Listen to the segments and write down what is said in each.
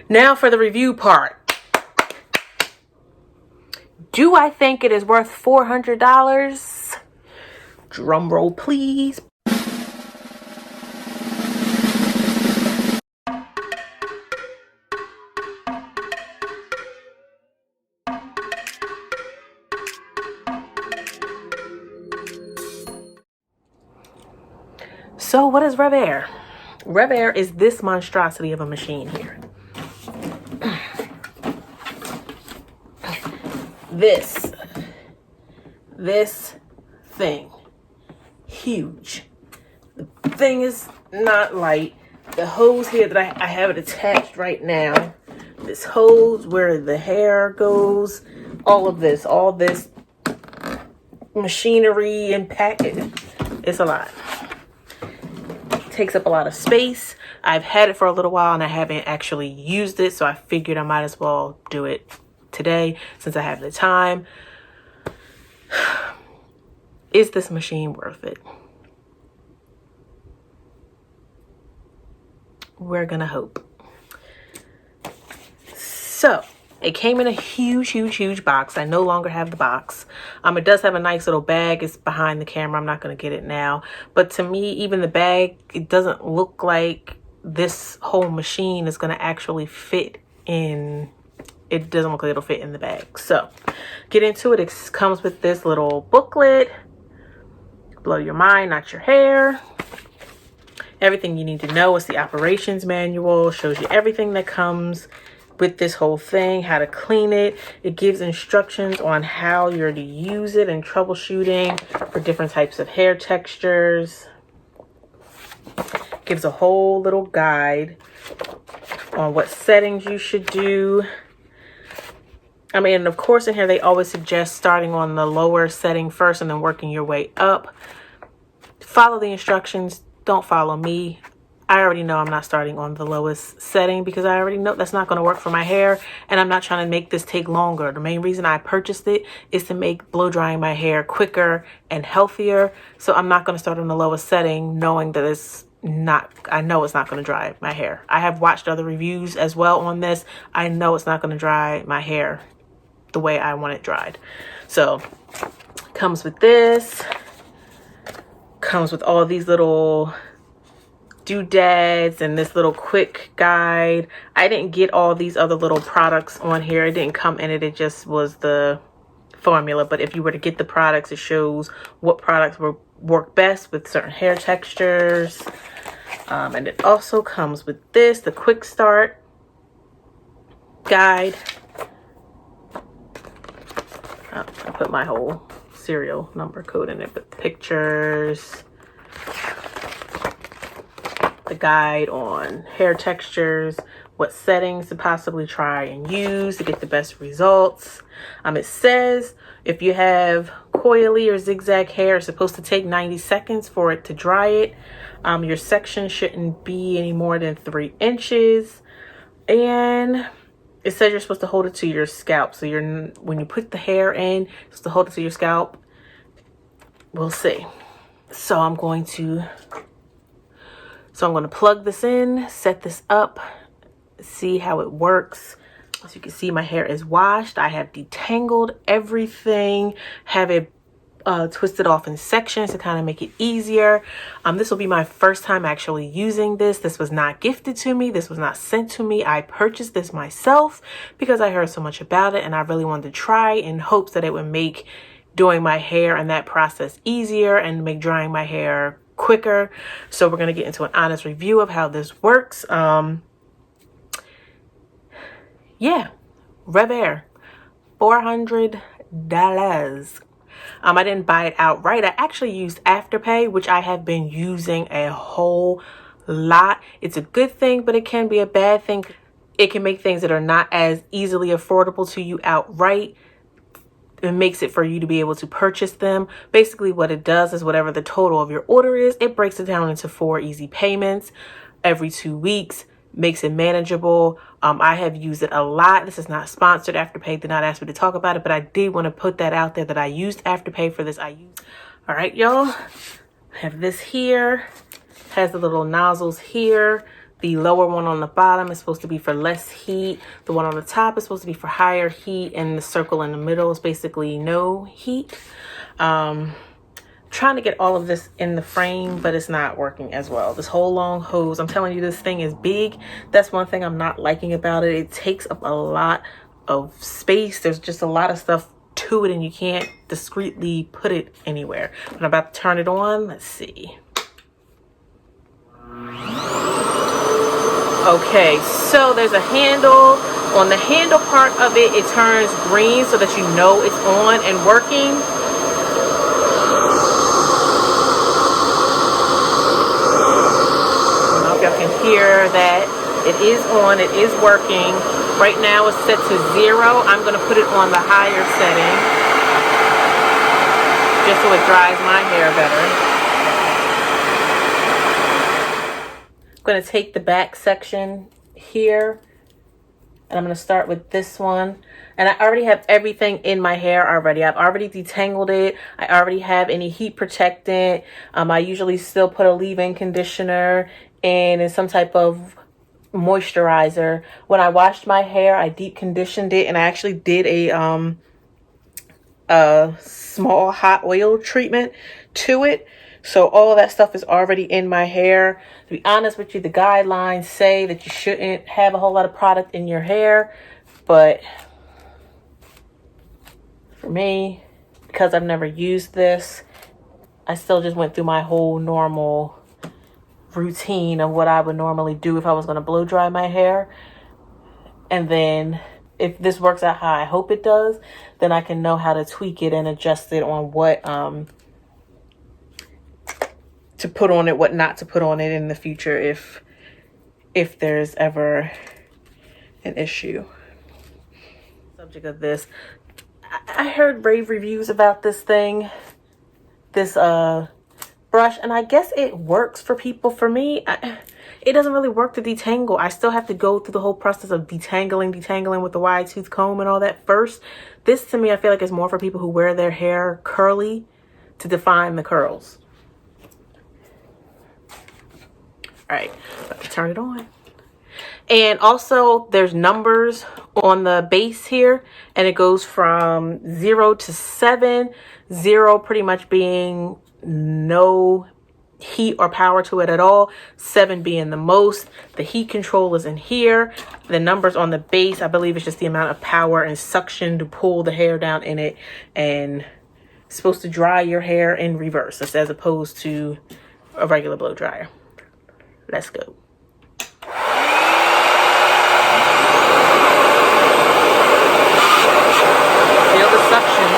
Now for the review part. Do I think it is worth $400? Drum roll, please. So what is RevAir? RevAir is this monstrosity of a machine here. This thing, huge. The thing is not light. The hose here that I have it attached right now, this hose where the hair goes, all this machinery and package, it's a lot. It takes up a lot of space. I've had it for a little while and I haven't actually used it, so I figured I might as well do it today since I have the time. Is this machine worth it? We're gonna hope. So it came in a huge box. I no longer have the box. It does have a nice little bag. It's behind the camera. I'm not gonna get it now. But to me, even the bag, it doesn't look like this whole machine is gonna actually fit in. It doesn't look like it'll fit in the bag. So get into it. It comes with this little booklet. Blow your mind, not your hair. Everything you need to know is the operations manual. Shows you everything that comes with this whole thing, how to clean it. It gives instructions on how you're to use it and troubleshooting for different types of hair textures. Gives a whole little guide on what settings you should do. Of course, in here, they always suggest starting on the lower setting first and then working your way up. Follow the instructions. Don't follow me. I already know I'm not starting on the lowest setting because I already know that's not going to work for my hair. And I'm not trying to make this take longer. The main reason I purchased it is to make blow drying my hair quicker and healthier. So I'm not going to start on the lowest setting knowing that I know it's not going to dry my hair. I have watched other reviews as well on this. I know it's not going to dry my hair the way I want it dried. So comes with this, comes with all these little doodads and this little quick guide. I didn't get all these other little products on here. It didn't come in it. It just was the formula. But if you were to get the products, it shows what products will work best with certain hair textures. And it also comes with this, the quick start guide. I put my whole serial number code in it, but pictures, the guide on hair textures, what settings to possibly try and use to get the best results. It says if you have coily or zigzag hair, it's supposed to take 90 seconds for it to dry it. Your section shouldn't be any more than 3 inches. And it says you're supposed to hold it to your scalp. So when you put the hair in, you're supposed to hold it to your scalp. We'll see. So I'm going to plug this in, set this up, see how it works. As you can see, my hair is washed. I have detangled everything, have it twisted off in sections to kind of make it easier. This will be my first time actually using this. This was not gifted to me. This was not sent to me. I purchased this myself because I heard so much about it and I really wanted to try in hopes that it would make doing my hair and that process easier and make drying my hair quicker. So we're going to get into an honest review of how this works. Yeah, RevAir, $400. I didn't buy it outright. I actually used Afterpay, which I have been using a whole lot. It's a good thing, but it can be a bad thing. It can make things that are not as easily affordable to you outright. It makes it for you to be able to purchase them. Basically what it does is whatever the total of your order is, it breaks it down into 4 easy payments every 2 weeks. Makes it manageable. I have used it a lot. This is not sponsored. Afterpay did not ask me to talk about it, but I did want to put that out there that I used Afterpay for this. All right, y'all. I have this here. Has the little nozzles here The lower one on the bottom is supposed to be for less heat. The one on the top is supposed to be for higher heat. And the circle in the middle is basically no heat. Trying to get all of this in the frame, but it's not working as well. This whole long hose, I'm telling you, this thing is big. That's one thing I'm not liking about it. It takes up a lot of space. There's just a lot of stuff to it, and you can't discreetly put it anywhere. But I'm about to turn it on. Let's see. Okay, so there's a handle. On the handle part of it, it turns green so that you know it's on and working. I don't know if y'all can hear that. It is on, it is working. Right now it's set to 0. I'm going to put it on the higher setting just so it dries my hair better. I'm going to take the back section here and I'm going to start with this one. And I already have everything in my hair already. I've already detangled it. I already have any heat protectant. I usually still put a leave-in conditioner and some type of moisturizer. When I washed my hair, I deep conditioned it, and I actually did a small hot oil treatment to it. So all of that stuff is already in my hair. To be honest with you, the guidelines say that you shouldn't have a whole lot of product in your hair, but for me, because I've never used this, I still just went through my whole normal routine of what I would normally do if I was going to blow dry my hair. And then if this works out how I hope it does, then I can know how to tweak it and adjust it on what to put on it, what not to put on it in the future if there's ever an issue. Subject of this, I heard rave reviews about this thing, this brush, and I guess it works for people. For me, it doesn't really work to detangle. I still have to go through the whole process of detangling with the wide tooth comb and all that first. This, to me, I feel like is more for people who wear their hair curly to define the curls. All right, let's turn it on. And also there's numbers on the base here, and it goes from 0 to 7. 0 pretty much being no heat or power to it at all, 7 being the most. The heat control is in here. The numbers on the base, I believe it's just the amount of power and suction to pull the hair down in it, and it's supposed to dry your hair in reverse as opposed to a regular blow dryer. Let's go. Feel the suction.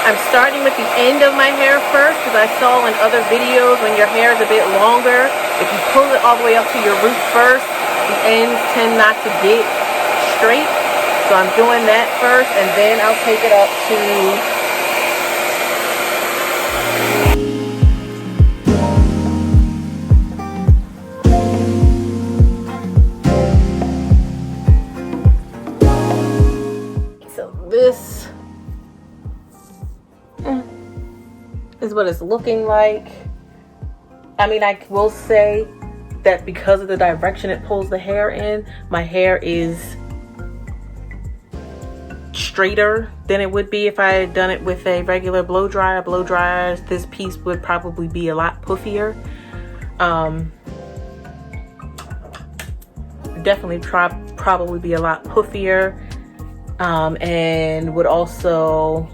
I'm starting with the end of my hair first, because I saw in other videos when your hair is a bit longer, if you pull it all the way up to your root first, the ends tend not to get straight. So I'm doing that first, and then I'll take it up to... So this is what it's looking like. I mean, I will say that because of the direction it pulls the hair in, my hair is straighter than it would be if I had done it with a regular blow dryer. Blow dryers, this piece would probably be a lot puffier. Definitely probably be a lot puffier, and would also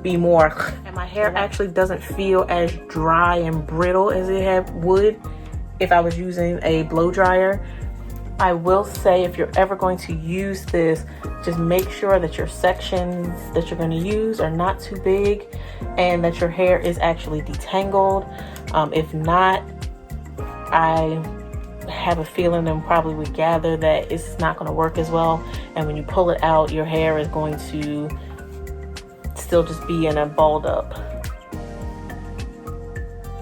be more, and my hair actually doesn't feel as dry and brittle as it would if I was using a blow dryer. I will say, if you're ever going to use this, just make sure that your sections that you're going to use are not too big and that your hair is actually detangled. If not, I have a feeling and probably would gather that it's not going to work as well. And when you pull it out, your hair is going to still just be in a balled up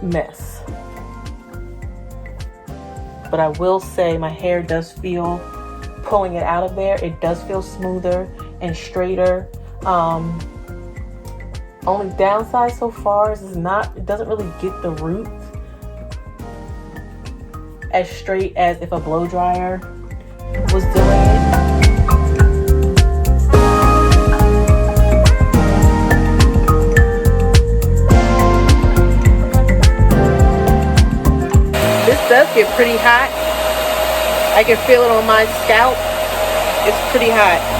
mess. But I will say my hair does feel, pulling it out of there, it does feel smoother and straighter. Only downside so far is it doesn't really get the roots as straight as if a blow dryer was doing it. This does get pretty hot. I can feel it on my scalp. It's pretty hot.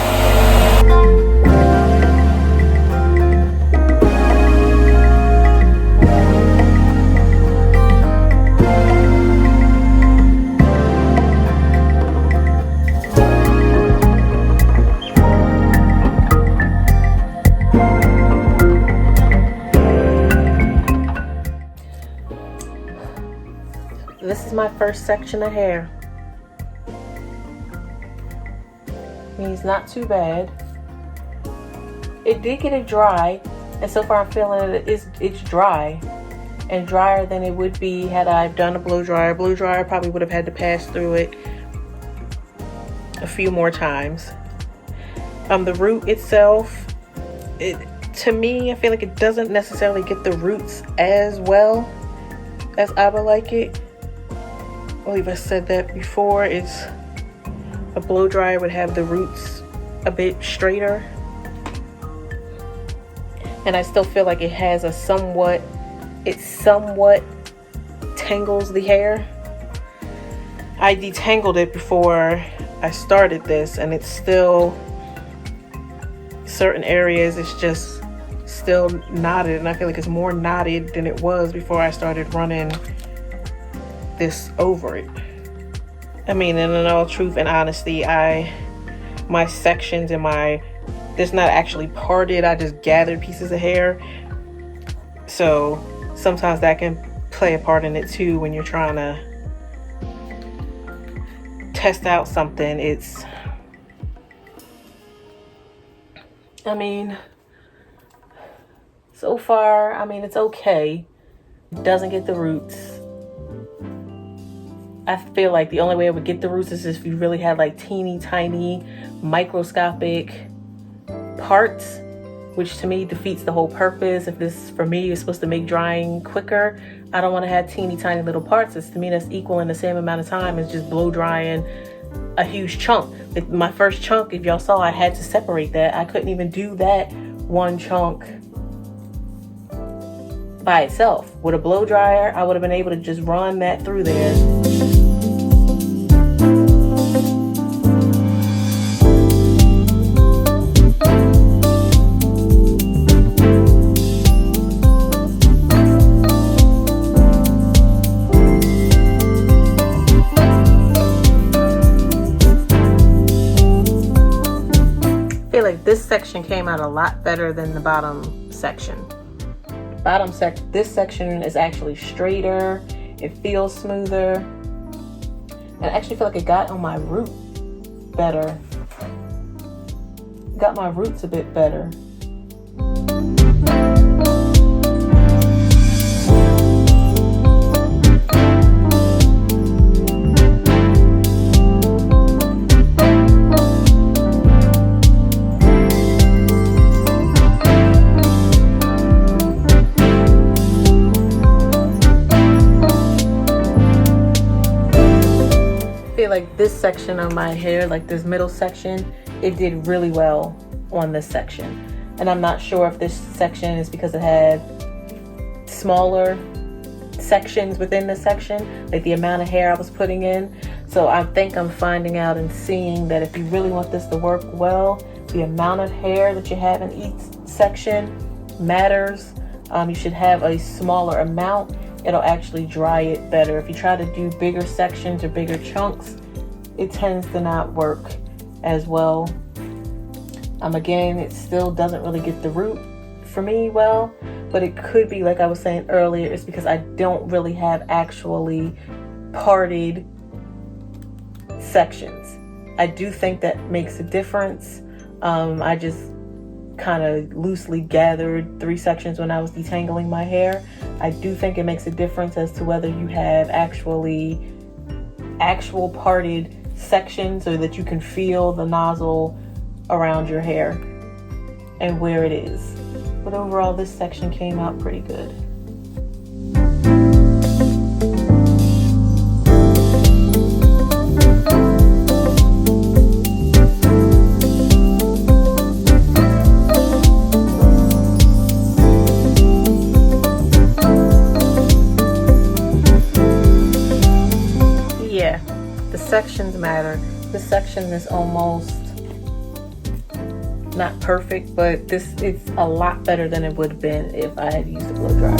This is my first section of hair. Means not too bad. It did get it dry, and so far I'm feeling it's dry and drier than it would be had I done a blow dryer. Blow dryer probably would have had to pass through it a few more times. The root itself, to me, I feel like it doesn't necessarily get the roots as well as I would like it. I believe I said that before. It's a blow dryer would have the roots a bit straighter, and I still feel like it has it somewhat tangles the hair. I detangled it before I started this, and it's still, certain areas it's just still knotted, and I feel like it's more knotted than it was before I started running this over it. I mean, in all truth and honesty, my sections and it's not actually parted. I just gathered pieces of hair. So sometimes that can play a part in it too when you're trying to test out something. So far, it's okay. It doesn't get the roots. I feel like the only way it would get the roots is if you really had like teeny tiny microscopic parts, which to me defeats the whole purpose. If this, for me, is supposed to make drying quicker, I don't want to have teeny tiny little parts. To me, that's equal in the same amount of time as just blow drying a huge chunk. My first chunk, if y'all saw, I had to separate that. I couldn't even do that one chunk by itself. With a blow dryer, I would have been able to just run that through there. I feel like this section came out a lot better than the bottom section. This section is actually straighter. It feels smoother. And I actually feel like it got on my root better. Got my roots a bit better. Like this section of my hair, like this middle section, it did really well on this section. And I'm not sure if this section is because it had smaller sections within the section, like the amount of hair I was putting in. So I think I'm finding out and seeing that if you really want this to work well, the amount of hair that you have in each section matters. You should have a smaller amount. It'll actually dry it better. If you try to do bigger sections or bigger chunks, it tends to not work as well. Again, it still doesn't really get the root for me well, but it could be, like I was saying earlier, it's because I don't really have actually parted sections. I do think that makes a difference. I just kind of loosely gathered 3 sections when I was detangling my hair. I do think it makes a difference as to whether you have actual parted sections so that you can feel the nozzle around your hair and where it is. But overall, this section came out pretty good. Yeah, the sections matter. This section is almost not perfect, but it's a lot better than it would have been if I had used a blow dryer.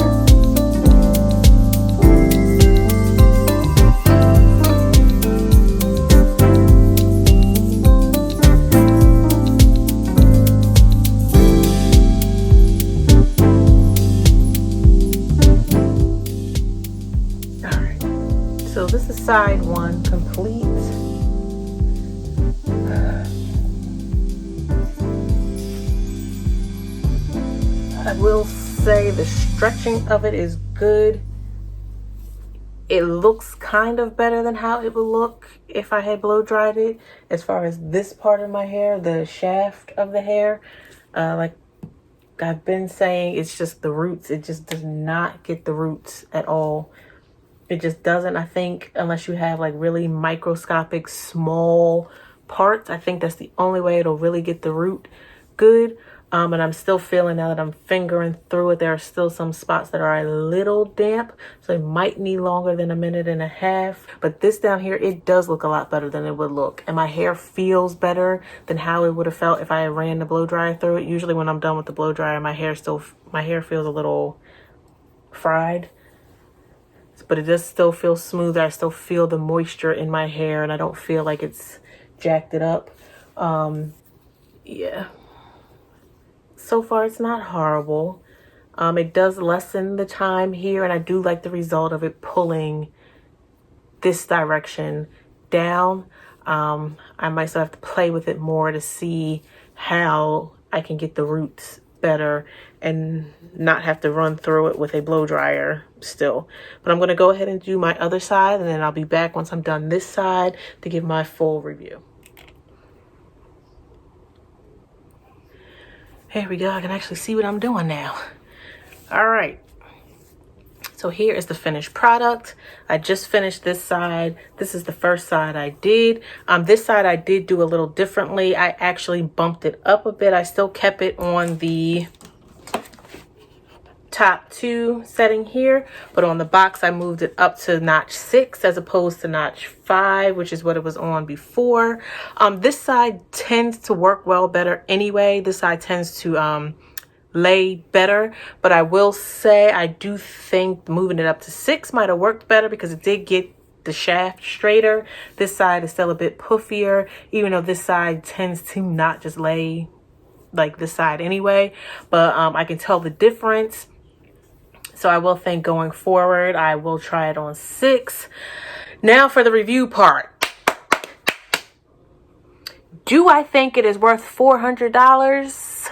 So this is side one complete. I will say the stretching of it is good. It looks kind of better than how it would look if I had blow dried it. As far as this part of my hair, the shaft of the hair, like I've been saying, it's just the roots. It just does not get the roots at all. It just doesn't. I think unless you have like really microscopic small parts, I think that's the only way it'll really get the root good. And I'm still feeling, now that I'm fingering through it, there are still some spots that are a little damp, so it might need longer than 1.5 minutes. But this down here, it does look a lot better than it would look, and my hair feels better than how it would have felt if I had ran the blow dryer through it. Usually when I'm done with the blow dryer, my hair feels a little fried. But it does still feel smoother. I still feel the moisture in my hair, and I don't feel like it's jacked it up. Yeah. So far, it's not horrible. It does lessen the time here, and I do like the result of it pulling this direction down. I might still have to play with it more to see how I can get the roots better and not have to run through it with a blow dryer still. But I'm going to go ahead and do my other side, and then I'll be back once I'm done this side to give my full review. Here we go. I can actually see what I'm doing now. All right. So here is the finished product. I just finished this side. This is the first side I did. This side I did do a little differently. I actually bumped it up a bit. I still kept it on the top 2 setting here, but on the box I moved it up to notch 6 as opposed to notch 5, which is what it was on before. This side tends to work well better anyway. This side tends to lay better, but I will say I do think moving it up to 6 might have worked better because it did get the shaft straighter. This side is still a bit puffier, even though this side tends to not just lay like this side anyway, but I can tell the difference. So I will think going forward, I will try it on 6. Now for the review part. Do I think it is worth $400?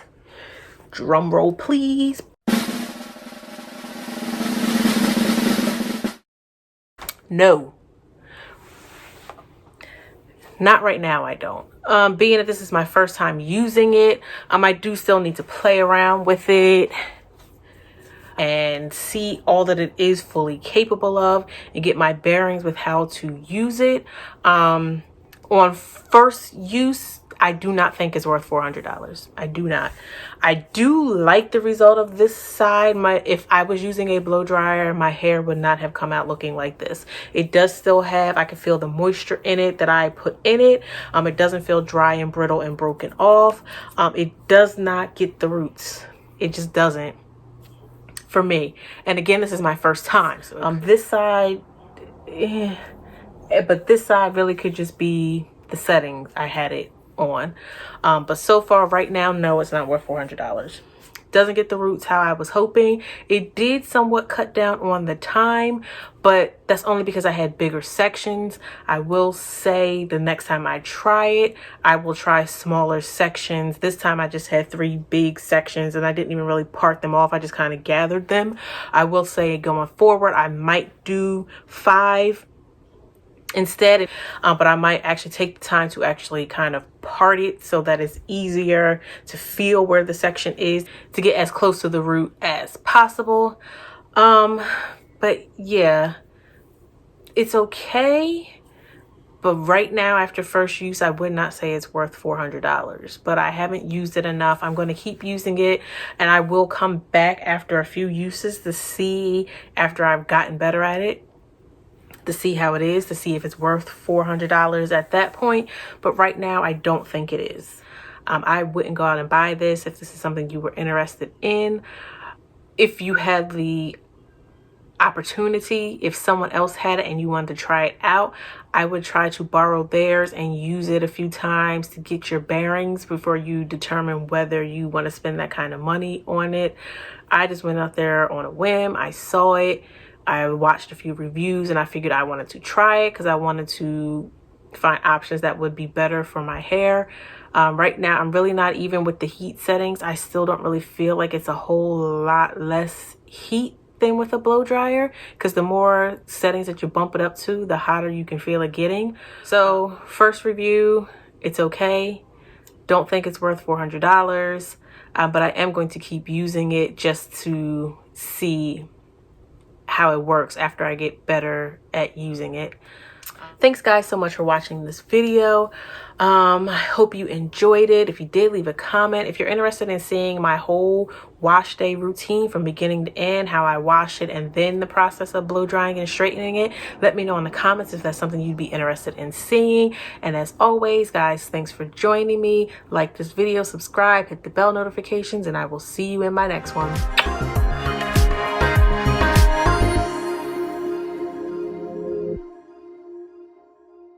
Drum roll, please. No. Not right now, I don't. Being that this is my first time using it, I do still need to play around with it and see all that it is fully capable of and get my bearings with how to use it. On first use, I do not think it's worth $400. I do not. I do like the result of this side. If I was using a blow dryer, my hair would not have come out looking like this. It does still have, I can feel the moisture in it that I put in it. It doesn't feel dry and brittle and broken off. It does not get the roots. It just doesn't. For me. And again, this is my first time. So this side, but this side really could just be the settings I had it on. But so far right now, no, it's not worth $400. Doesn't get the roots how I was hoping. It did somewhat cut down on the time, but that's only because I had bigger sections. I will say the next time I try it, I will try smaller sections. This time I just had 3 big sections and I didn't even really part them off. I just kind of gathered them. I will say going forward, I might do 5 instead. But I might actually take the time to actually kind of part it so that it's easier to feel where the section is, to get as close to the root as possible. But yeah, it's okay. But right now, after first use, I would not say it's worth $400, but I haven't used it enough. I'm going to keep using it, and I will come back after a few uses to see, after I've gotten better at it, to see how it is, to see if it's worth $400 at that point. But right now, I don't think it is. I wouldn't go out and buy this if this is something you were interested in. If you had the opportunity, if someone else had it and you wanted to try it out, I would try to borrow theirs and use it a few times to get your bearings before you determine whether you want to spend that kind of money on it. I just went out there on a whim. I saw it, I watched a few reviews, and I figured I wanted to try it because I wanted to find options that would be better for my hair. Right now, I'm really not even with the heat settings. I still don't really feel like it's a whole lot less heat than with a blow dryer, because the more settings that you bump it up to, the hotter you can feel it getting. So first review, it's okay. Don't think it's worth $400, but I am going to keep using it just to see how it works after I get better at using it. Thanks guys so much for watching this video. I hope you enjoyed it. If you did, leave a comment. If you're interested in seeing my whole wash day routine from beginning to end, how I wash it and then the process of blow drying and straightening it, let me know in the comments if that's something you'd be interested in seeing. And as always, guys, thanks for joining me. Like this video, subscribe, hit the bell notifications, and I will see you in my next one.